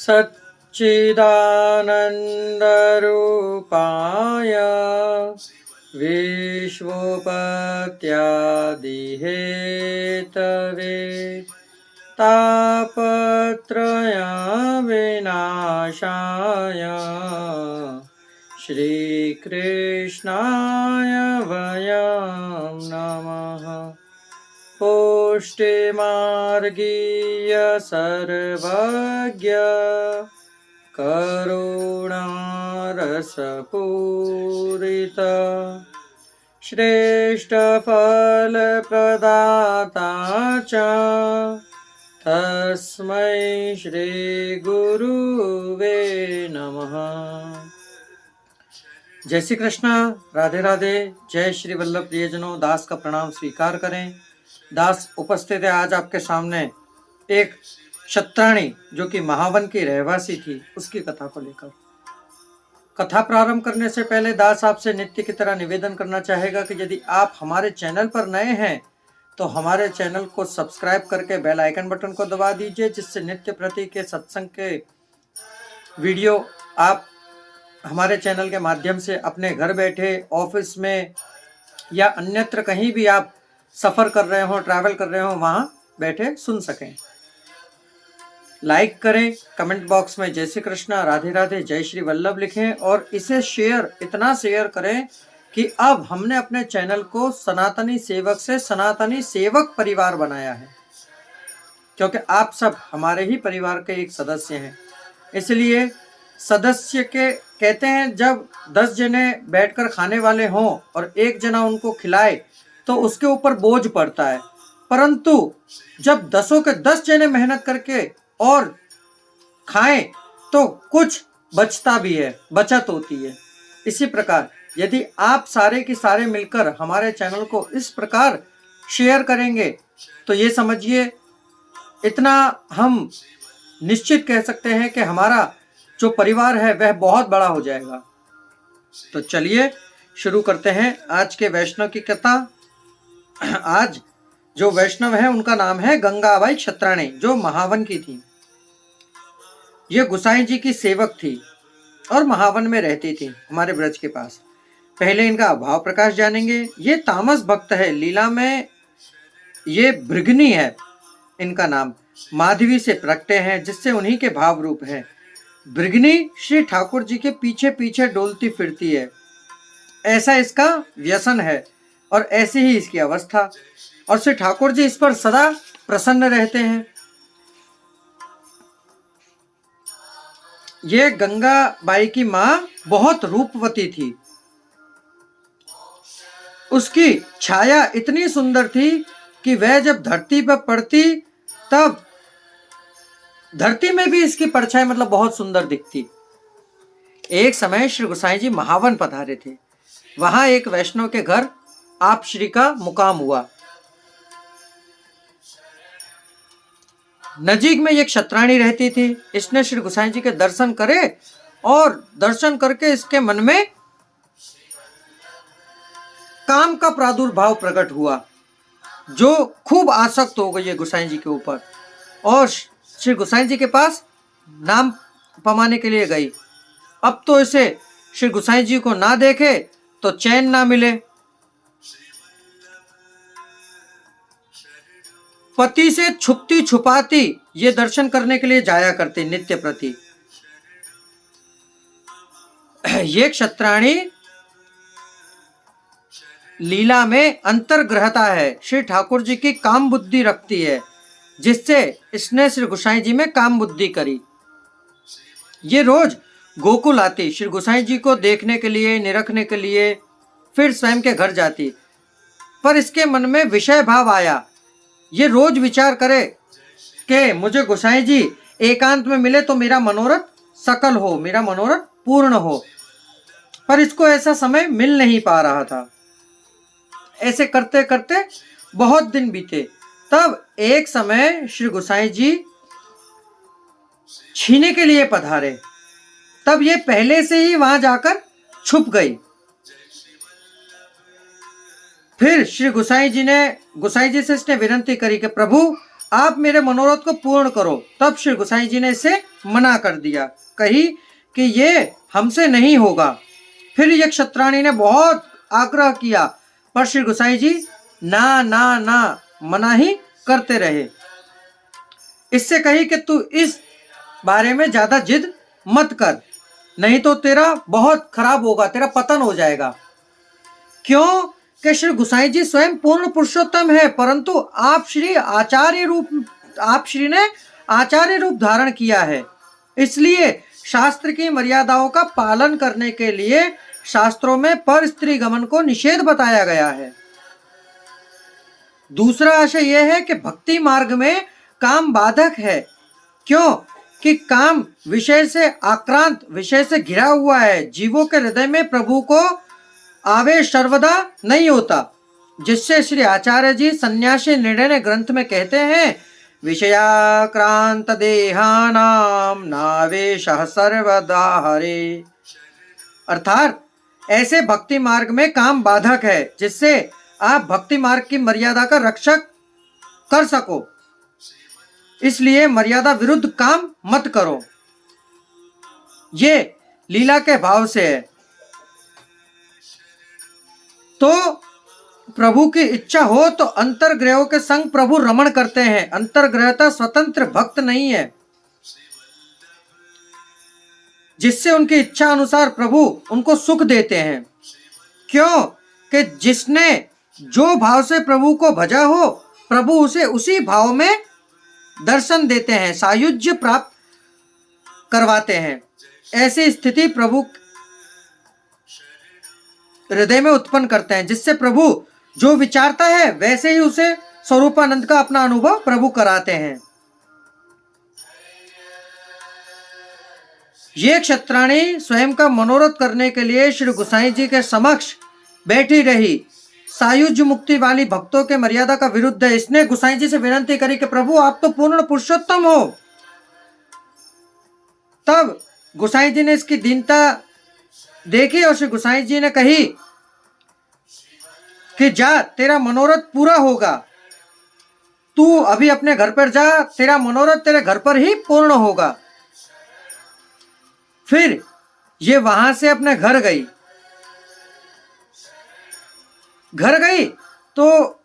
सच्चिदानन्दरूपाय विश्वोपत्यादिहेतवे तापत्रयविनाशाय श्रीकृष्णाय वयं नमः। पुष्टिमार्गीय सर्वज्ञ करुणारसपूरित श्रेष्ठफलप्रदाता च तस्मै श्रीगुरुवे नमः। जय श्री कृष्ण, राधे राधे। जय श्री वल्लभ प्रियजनों, दास का प्रणाम स्वीकार करें। दास उपस्थित है आज आपके सामने एक क्षत्राणी जो कि महावन की रहवासी थी, उसकी कथा को लेकर। कथा प्रारंभ करने से पहले दास आपसे नित्य की तरह निवेदन करना चाहेगा कि यदि आप हमारे चैनल पर नए हैं तो हमारे चैनल को सब्सक्राइब करके बेल आइकन बटन को दबा दीजिए, जिससे नित्य प्रति के सत्संग के वीडियो आप हमारे चैनल के माध्यम से अपने घर बैठे, ऑफिस में या अन्यत्र कहीं भी आप सफ़र कर रहे हो, ट्रैवल कर रहे हो, वहाँ बैठे सुन सकें। लाइक करें, कमेंट बॉक्स में जय श्री कृष्ण, राधे राधे, जय श्री वल्लभ लिखें और इसे शेयर, इतना शेयर करें कि अब हमने अपने चैनल को सनातनी सेवक से सनातनी सेवक परिवार बनाया है, क्योंकि आप सब हमारे ही परिवार के एक सदस्य हैं। इसलिए सदस्य के कहते हैं, जब 10 जने बैठकर खाने वाले हों और एक जना उनको खिलाए तो उसके ऊपर बोझ पड़ता है, परंतु जब 10 के 10 जने मेहनत करके और खाएं तो कुछ बचता भी है, बचत होती है। इसी प्रकार यदि आप सारे के सारे मिलकर हमारे चैनल को इस प्रकार शेयर करेंगे तो ये समझिए, इतना हम निश्चित कह सकते हैं कि हमारा जो परिवार है वह बहुत बड़ा हो जाएगा। तो चलिए शुरू करते हैं आज के वैष्णव की कथा। आज जो वैष्णव है उनका नाम है गंगाबाई क्षत्राणी, जो महावन की थी। ये गुसाई जी की सेवक थी और महावन में रहती थी, हमारे ब्रज के पास। पहले इनका भाव प्रकाश जानेंगे। ये तामस भक्त है, लीला में ये भृगनी है, इनका नाम माधवी से प्रकटे हैं, जिससे उन्हीं के भाव रूप है। भृगनी श्री ठाकुर जी के पीछे पीछे डोलती फिरती है, ऐसा इसका व्यसन है और ऐसी ही इसकी अवस्था, और श्री ठाकुर जी इस पर सदा प्रसन्न रहते हैं। ये गंगाबाई की माँ बहुत रूपवती थी। उसकी छाया इतनी सुंदर थी कि वह जब धरती पर पड़ती तब धरती में भी इसकी परछाई मतलब बहुत सुंदर दिखती। एक समय श्री गोसाई जी महावन पधारे थे। वहां एक वैष्णव के घर आप श्री का मुकाम हुआ। नजीक में एक क्षत्राणी रहती थी। इसने श्री गोसाई जी के दर्शन करे और दर्शन करके इसके मन में काम का प्रादुर्भाव प्रकट हुआ, जो खूब आसक्त हो गई है गोसाई जी के ऊपर, और श्री गोसाई जी के पास नाम पमाने के लिए गई। अब तो इसे श्री गोसाई जी को ना देखे तो चैन ना मिले। पति से छुपती छुपाती ये दर्शन करने के लिए जाया करते नित्य प्रति। ये क्षत्राणी लीला में अंतर्ग्रहता है, श्री ठाकुर जी की काम बुद्धि रखती है, जिससे इसने श्री गोसाई जी में काम बुद्धि करी। ये रोज गोकुल आती, श्री गोसाई जी को देखने के लिए, निरखने के लिए, फिर स्वयं के घर जाती। पर इसके मन में विषय भाव आया। ये रोज विचार करे कि मुझे गोसाई जी एकांत में मिले तो मेरा मनोरथ सकल हो, मेरा मनोरथ पूर्ण हो, पर इसको ऐसा समय मिल नहीं पा रहा था। ऐसे करते करते बहुत दिन बीते। तब एक समय श्री गोसाई जी छीने के लिए पधारे। तब ये पहले से ही वहां जाकर छुप गई। फिर श्री गोसाई जी से इसने विनती करी कि प्रभु आप मेरे मनोरथ को पूर्ण करो। तब श्री गोसाई जी ने इसे मना कर दिया, कही कि ये हमसे नहीं होगा। फिर यह क्षत्राणी ने बहुत आग्रह किया, पर श्री गोसाई जी ना ना ना मना ही करते रहे। इससे कही कि तू इस बारे में ज्यादा जिद मत कर, नहीं तो तेरा बहुत खराब होगा, तेरा पतन हो जाएगा। क्यों कि श्री गोसाई जी स्वयं पूर्ण पुरुषोत्तम है, परंतु आप श्री ने आचार्य रूप धारण किया है। इसलिए शास्त्र की मर्यादाओं का पालन करने के लिए शास्त्रों में पर स्त्री गमन को निषेध बताया गया है। दूसरा आशय यह है कि भक्ति मार्ग में काम बाधक है, क्यों कि काम विषय से आक्रांत, विषय से घिरा हुआ है। जीवों के हृदय में प्रभु को आवेश सर्वदा नहीं होता, जिससे श्री आचार्य जी सन्यासी निर्णय ग्रंथ में कहते हैं, विषयाक्रांत देहानाम नावेश सर्वदा हरे। अर्थात ऐसे भक्ति मार्ग में काम बाधक है, जिससे आप भक्ति मार्ग की मर्यादा का रक्षक कर सको। इसलिए मर्यादा विरुद्ध काम मत करो। ये लीला के भाव से है। तो प्रभु की इच्छा हो तो अंतर्ग्रहों के संग प्रभु रमण करते हैं। अंतर्ग्रहता स्वतंत्र भक्त नहीं है, जिससे उनकी इच्छा अनुसार प्रभु उनको सुख देते हैं। क्यों कि जिसने जो भाव से प्रभु को भजा हो, प्रभु उसे उसी भाव में दर्शन देते हैं, सायुज्य प्राप्त करवाते हैं। ऐसी स्थिति प्रभु हृदय में उत्पन्न करते हैं, जिससे प्रभु जो विचारता है वैसे ही उसे स्वरूपानंद का अपना अनुभव प्रभु कराते हैं। ये क्षत्राणी स्वयं का मनोरथ करने के लिए श्री गोसाई जी के समक्ष बैठी रही। सायुज्य मुक्ति वाली भक्तों के मर्यादा का विरुद्ध है। इसने गोसाई जी से विनती करी कि प्रभु आप तो पूर्ण पुरुषोत्तम हो। तब गोसाई जी ने इसकी दीनता देखी और श्री गोसाई जी ने कही कि जा, तेरा मनोरथ पूरा होगा, तू अभी अपने घर पर जा, तेरा मनोरथ तेरे घर पर ही पूर्ण होगा। फिर ये वहां से अपने घर गई। तो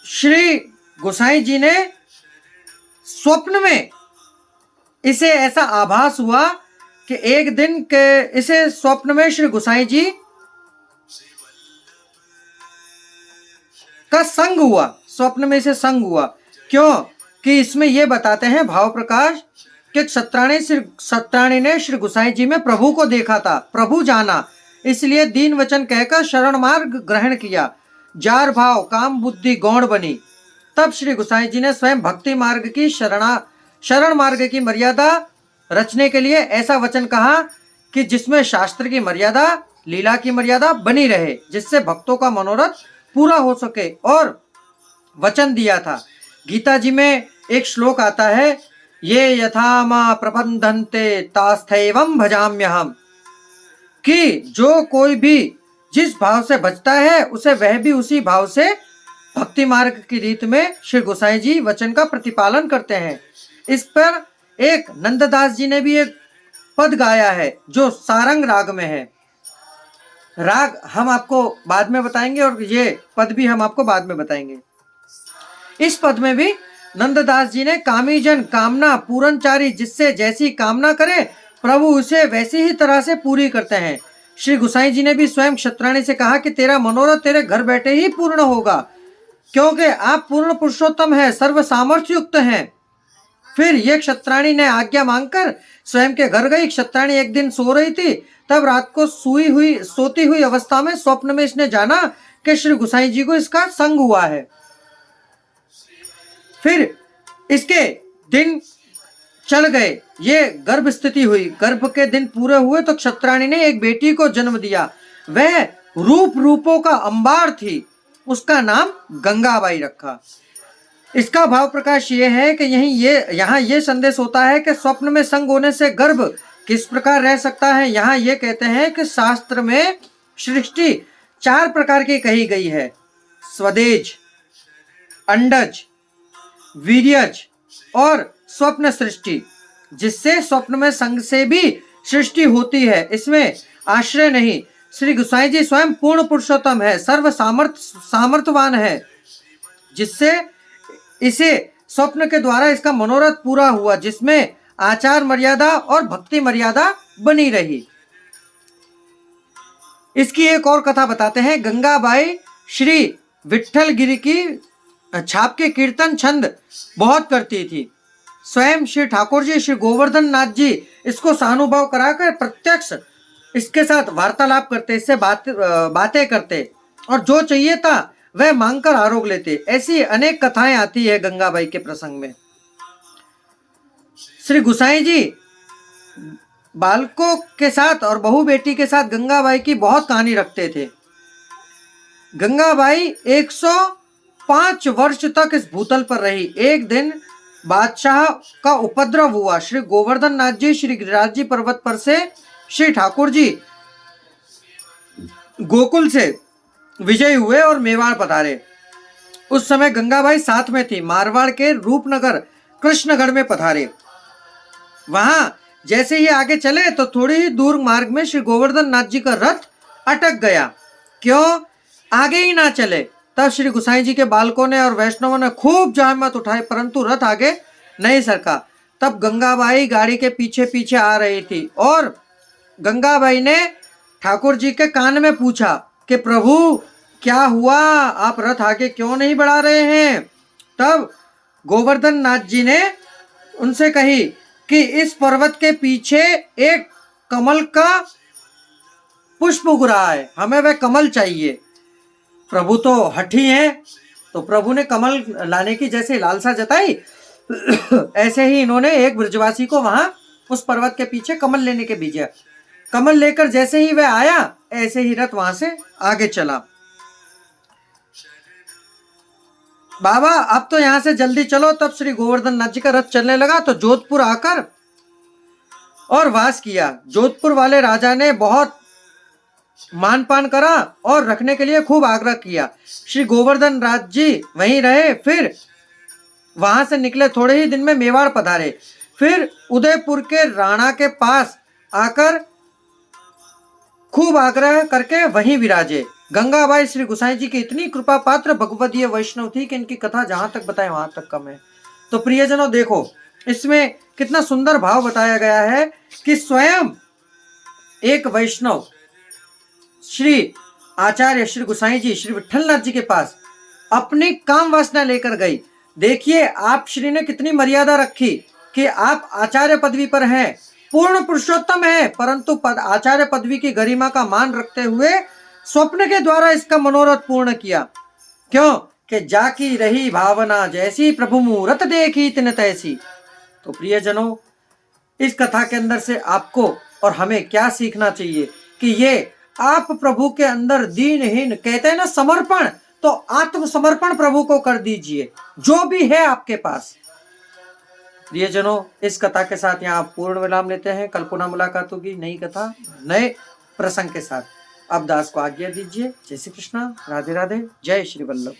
श्री गोसाई जी ने स्वप्न में इसे ऐसा आभास हुआ कि एक दिन के इसे स्वप्न में श्री गोसाई जी का संग हुआ। स्वप्न में इसे संग हुआ, क्यों कि इसमें यह बताते हैं भाव प्रकाश कि क्षत्राणी ने श्री गोसाई जी में प्रभु को देखा था, प्रभु जाना, इसलिए दीन वचन कहकर शरण मार्ग ग्रहण किया। जार भाव काम बुद्धि गौण बनी। तब श्री गोसाई जी ने स्वयं भक्ति मार्ग की शरण मार्ग की मर्यादा रचने के लिए ऐसा वचन कहा कि जिसमें शास्त्र की मर्यादा, लीला की मर्यादा बनी रहे, जिससे भक्तों का मनोरथ पूरा हो सके, और वचन दिया था। गीता जी में एक श्लोक आता है, ये यथा मा प्रबंधन्ते तास्थैवं भजाम्यहम्, कि जो कोई भी जिस भाव से बचता है उसे वह भी उसी भाव से भक्ति मार्ग की रीत में श्री गोसाई जी वचन का प्रतिपालन करते हैं। इस पर एक नंददास जी ने भी एक पद गाया है जो सारंग राग में है। राग हम आपको बाद में बताएंगे और ये पद भी हम आपको बाद में बताएंगे। इस पद में भी नंददास जी ने कामी जन कामना पूरनचारी, जिससे जैसी कामना करे प्रभु उसे वैसी ही तरह से पूरी करते हैं। श्री गोसाई जी ने भी स्वयं क्षत्राणी से कहा कि तेरा मनोरथ तेरे घर बैठे ही पूर्ण होगा, क्योंकि आप पूर्ण पुरुषोत्तम है, सर्व सामर्थ्य युक्त हैं। फिर ये क्षत्राणी ने आज्ञा मांगकर स्वयं के घर गई। क्षत्राणी एक दिन सो रही थी, तब रात को सोती हुई अवस्था में स्वप्न में इसने जाना कि श्री गोसाई जी को इसका संग हुआ है। फिर इसके दिन चल गए, ये गर्भ स्थिति हुई। गर्भ के दिन पूरे हुए तो क्षत्राणी ने एक बेटी को जन्म दिया। वह रूपों का अंबार थी, उसका नाम गंगाबाई रखा। इसका भाव प्रकाश ये है कि यहाँ ये संदेश होता है कि स्वप्न में संग होने से गर्भ किस प्रकार रह सकता है। यहाँ ये कहते हैं कि शास्त्र में सृष्टि 4 प्रकार की कही गई है, स्वदेज, अंडज, वीर्यज और स्वप्न सृष्टि, जिससे स्वप्न में संग से भी सृष्टि होती है, इसमें आश्रय नहीं। श्री गोसाई जी स्वयं पूर्ण पुरुषोत्तम है, सर्व सामर्थ्यवान है, जिससे इसे स्वप्न के द्वारा इसका मनोरथ पूरा हुआ, जिसमें आचार मर्यादा और भक्ति मर्यादा बनी रही। इसकी एक और कथा बताते हैं। गंगाबाई श्री विट्ठल गिरी की छाप के कीर्तन छंद बहुत करती थी। स्वयं श्री ठाकुर जी, श्री गोवर्धन नाथ जी इसको सहानुभव कराकर प्रत्यक्ष इसके साथ वार्तालाप करते, इससे बातें करते और जो चाहिए था वह मांगकर आरोग लेते। ऐसी अनेक कथाएं आती है गंगाबाई के प्रसंग में। श्री गोसाई जी बालकों के साथ और बहू बेटी के साथ गंगाबाई की बहुत कहानी रखते थे। गंगाबाई 105 वर्ष तक इस भूतल पर रही। एक दिन बादशाह का उपद्रव हुआ। श्री गोवर्धन नाथ जी श्री गिरिराज जी पर्वत पर से श्री ठाकुर जी गोकुल से विजय हुए और मेवाड़ पधारे। उस समय गंगाबाई साथ में थी। मारवाड़ के रूपनगर कृष्णगढ़ में पधारे। वहां जैसे ही आगे चले तो थोड़ी ही दूर मार्ग में श्री गोवर्धन नाथ जी का रथ अटक गया। क्यों आगे ही ना चले? तब श्री गोसाई जी के बालकों ने और वैष्णवों ने खूब जहमत उठाई, परंतु रथ आगे नहीं सरका। तब गंगाबाई गाड़ी के पीछे पीछे आ रही थी और गंगाबाई ने ठाकुर जी के कान में पूछा कि प्रभु क्या हुआ, आप रथ आगे क्यों नहीं बढ़ा रहे हैं? तब गोवर्धन नाथ जी ने उनसे कही कि इस पर्वत के पीछे एक कमल का पुष्प उग रहा है, हमें वह कमल चाहिए। प्रभु तो हठी हैं, तो प्रभु ने कमल लाने की जैसे लालसा जताई ऐसे ही इन्होंने एक ब्रजवासी को वहां उस पर्वत के पीछे कमल लेने के भेजा। कमल लेकर जैसे ही वह आया, ऐसे ही रथ वहां से आगे चला। बाबा अब तो यहां से जल्दी चलो। तब श्री गोवर्धन नाथ जी का रथ चलने लगा तो जोधपुर आकर और वास किया। जोधपुर वाले राजा ने बहुत मानपान करा और रखने के लिए खूब आग्रह किया। श्री गोवर्धन नाथ जी वहीं रहे। फिर वहां से निकले, थोड़े ही दिन में मेवाड़ पधारे। फिर उदयपुर के राणा के पास आकर खूब आग्रह करके वहीं विराजे। गंगाबाई श्री गोसाई जी की इतनी कृपा पात्र भगवदीय वैष्णव थी कि इनकी कथा जहां तक बताए वहां तक कम है। तो प्रियजनों देखो इसमें कितना सुंदर भाव बताया गया है कि स्वयं एक वैष्णव श्री आचार्य श्री गोसाई जी श्री विट्ठलनाथ जी के पास अपनी काम वासना लेकर गई। देखिए आप श्री ने कितनी मर्यादा रखी कि आप आचार्य पदवी पर हैं, पूर्ण पुरुषोत्तम है, परंतु आचार्य पदवी की गरिमा का मान रखते हुए स्वप्न के द्वारा इसका मनोरथ पूर्ण किया। क्यों कि जाकी रही भावना जैसी, प्रभु मुहूर्त देखी तिन तैसी। तो प्रियजनों इस कथा के अंदर से आपको और हमें क्या सीखना चाहिए कि ये आप प्रभु के अंदर दीनहीन, कहते हैं ना समर्पण, तो आत्मसमर्पण प्रभु को कर दीजिए जो भी है आपके पास। प्रियजनों इस कथा के साथ यहाँ पूर्ण विराम लेते हैं। कल पुनः मुलाकात होगी नई कथा नए प्रसंग के साथ। अब दास को आज्ञा दीजिए। जय श्री कृष्णा, राधे राधे, जय श्री वल्लभ।